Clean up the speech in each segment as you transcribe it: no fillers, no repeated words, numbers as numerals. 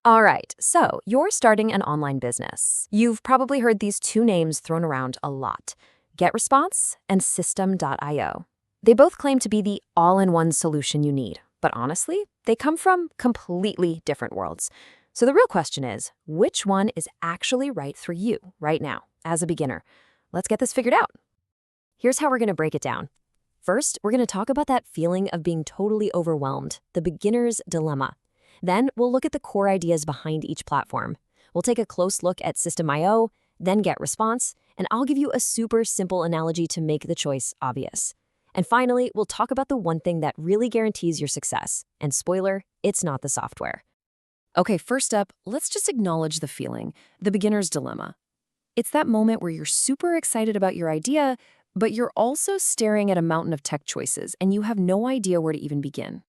All right, so you're starting an online business. You've probably heard these two names thrown around a lot, GetResponse and System.io. They both claim to be the all-in-one solution you need, but honestly, they come from completely different worlds. So the real question is, which one is actually right for you right now as a beginner? Let's get this figured out. Here's how we're going to break it down. First, we're going to talk about that feeling of being totally overwhelmed, the beginner's dilemma. Then we'll look at the core ideas behind each platform. We'll take a close look at System.io, then GetResponse, and I'll give you a super simple analogy to make the choice obvious. And finally, we'll talk about the one thing that really guarantees your success. And spoiler, it's not the software. Okay, first up, let's just acknowledge the feeling, the beginner's dilemma. It's that moment where you're super excited about your idea, but you're also staring at a mountain of tech choices and you have no idea where to even begin.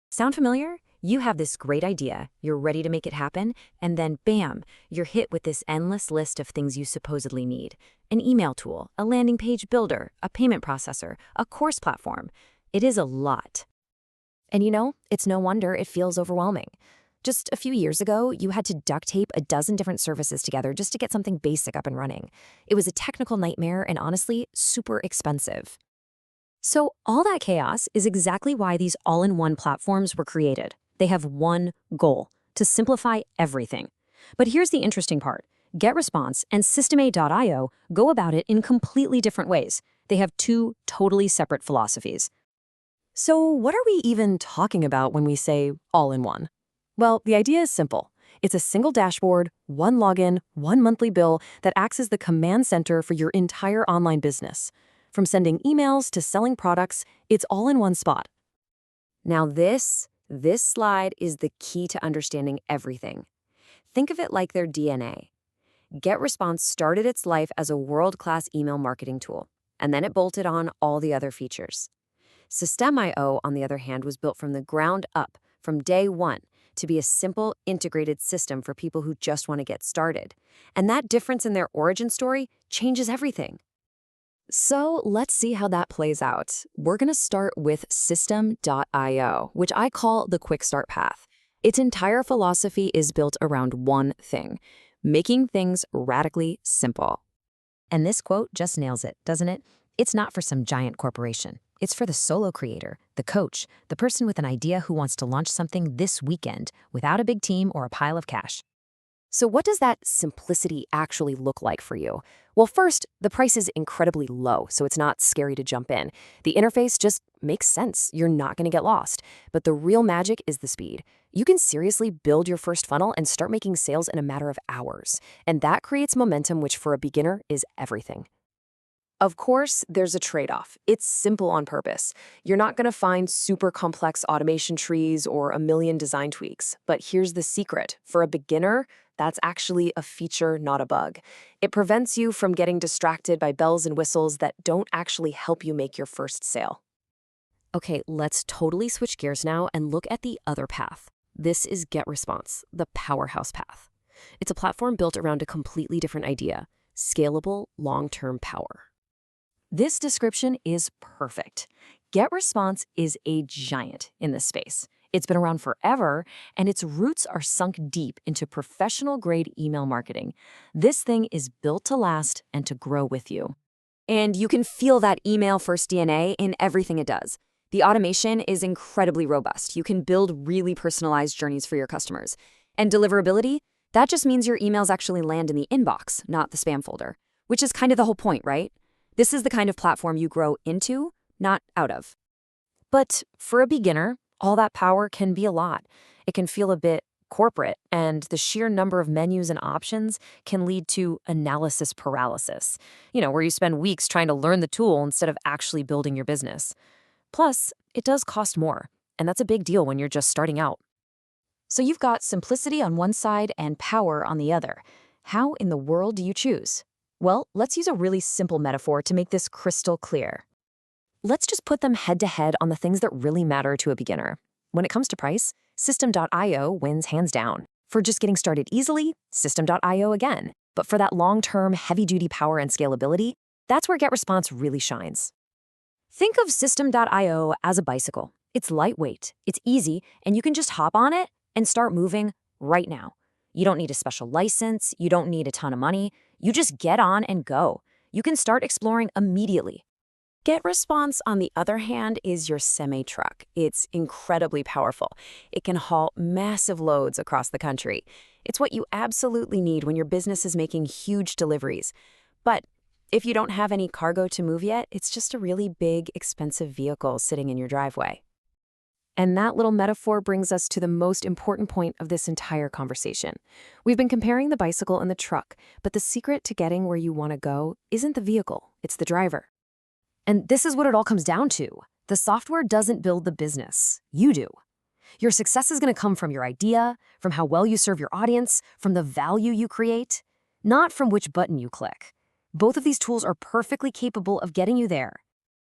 Sound familiar? You have this great idea, you're ready to make it happen, and then bam, you're hit with this endless list of things you supposedly need. An email tool, a landing page builder, a payment processor, a course platform. It is a lot. And it's no wonder it feels overwhelming. Just a few years ago, you had to duct tape a dozen different services together just to get something basic up and running. It was a technical nightmare and honestly, super expensive. So all that chaos is exactly why these all-in-one platforms were created. They have one goal, to simplify everything. But here's the interesting part. GetResponse and System.io go about it in completely different ways. They have two totally separate philosophies. So what are we even talking about when we say all-in-one? Well, the idea is simple. It's a single dashboard, one login, one monthly bill that acts as the command center for your entire online business. From sending emails to selling products, it's all in one spot. Now this slide is the key to understanding everything. Think of it like their DNA. GetResponse started its life as a world-class email marketing tool, and then it bolted on all the other features. System.io, on the other hand, was built from the ground up, from day one, to be a simple, integrated system for people who just want to get started. And that difference in their origin story changes everything. So let's see how that plays out. We're going to start with System.io, which I call the quick start path. Its entire philosophy is built around one thing, making things radically simple. And this quote just nails it, doesn't it? It's not for some giant corporation. It's for the solo creator, the coach, the person with an idea who wants to launch something this weekend without a big team or a pile of cash. So what does that simplicity actually look like for you? Well, first, the price is incredibly low, so it's not scary to jump in. The interface just makes sense. You're not going to get lost. But the real magic is the speed. You can seriously build your first funnel and start making sales in a matter of hours. And that creates momentum, which for a beginner is everything. Of course, there's a trade-off. It's simple on purpose. You're not going to find super complex automation trees or a million design tweaks. But here's the secret. For a beginner, that's actually a feature, not a bug. It prevents you from getting distracted by bells and whistles that don't actually help you make your first sale. Okay, let's totally switch gears now and look at the other path. This is GetResponse, the powerhouse path. It's a platform built around a completely different idea, scalable, long-term power. This description is perfect. GetResponse is a giant in this space. It's been around forever, and its roots are sunk deep into professional-grade email marketing. This thing is built to last and to grow with you. And you can feel that email-first DNA in everything it does. The automation is incredibly robust. You can build really personalized journeys for your customers. And deliverability, that just means your emails actually land in the inbox, not the spam folder, which is kind of the whole point, right? This is the kind of platform you grow into, not out of. But for a beginner, all that power can be a lot. It can feel a bit corporate, and the sheer number of menus and options can lead to analysis paralysis, where you spend weeks trying to learn the tool instead of actually building your business. Plus, it does cost more, and that's a big deal when you're just starting out. So you've got simplicity on one side and power on the other. How in the world do you choose? Well, let's use a really simple metaphor to make this crystal clear. Let's just put them head-to-head on the things that really matter to a beginner. When it comes to price, System.io wins hands down. For just getting started easily, System.io again. But for that long-term, heavy-duty power and scalability, that's where GetResponse really shines. Think of System.io as a bicycle. It's lightweight, it's easy, and you can just hop on it and start moving right now. You don't need a special license. You don't need a ton of money. You just get on and go. You can start exploring immediately. GetResponse, on the other hand, is your semi-truck. It's incredibly powerful. It can haul massive loads across the country. It's what you absolutely need when your business is making huge deliveries. But if you don't have any cargo to move yet, it's just a really big, expensive vehicle sitting in your driveway. And that little metaphor brings us to the most important point of this entire conversation. We've been comparing the bicycle and the truck, but the secret to getting where you want to go isn't the vehicle, it's the driver. And this is what it all comes down to. The software doesn't build the business. You do. Your success is going to come from your idea, from how well you serve your audience, from the value you create, not from which button you click. Both of these tools are perfectly capable of getting you there.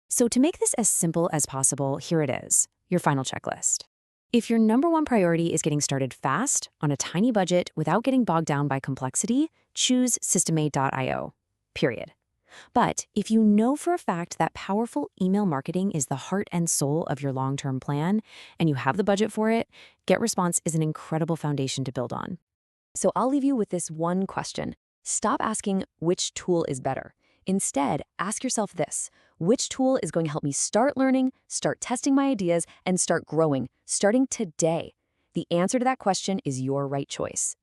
So to make this as simple as possible, here it is, your final checklist. If your number one priority is getting started fast, on a tiny budget, without getting bogged down by complexity, choose systemate.io, period. But if you know for a fact that powerful email marketing is the heart and soul of your long-term plan, and you have the budget for it, GetResponse is an incredible foundation to build on. So I'll leave you with this one question. Stop asking which tool is better. Instead, ask yourself this: which tool is going to help me start learning, start testing my ideas, and start growing, starting today? The answer to that question is your right choice.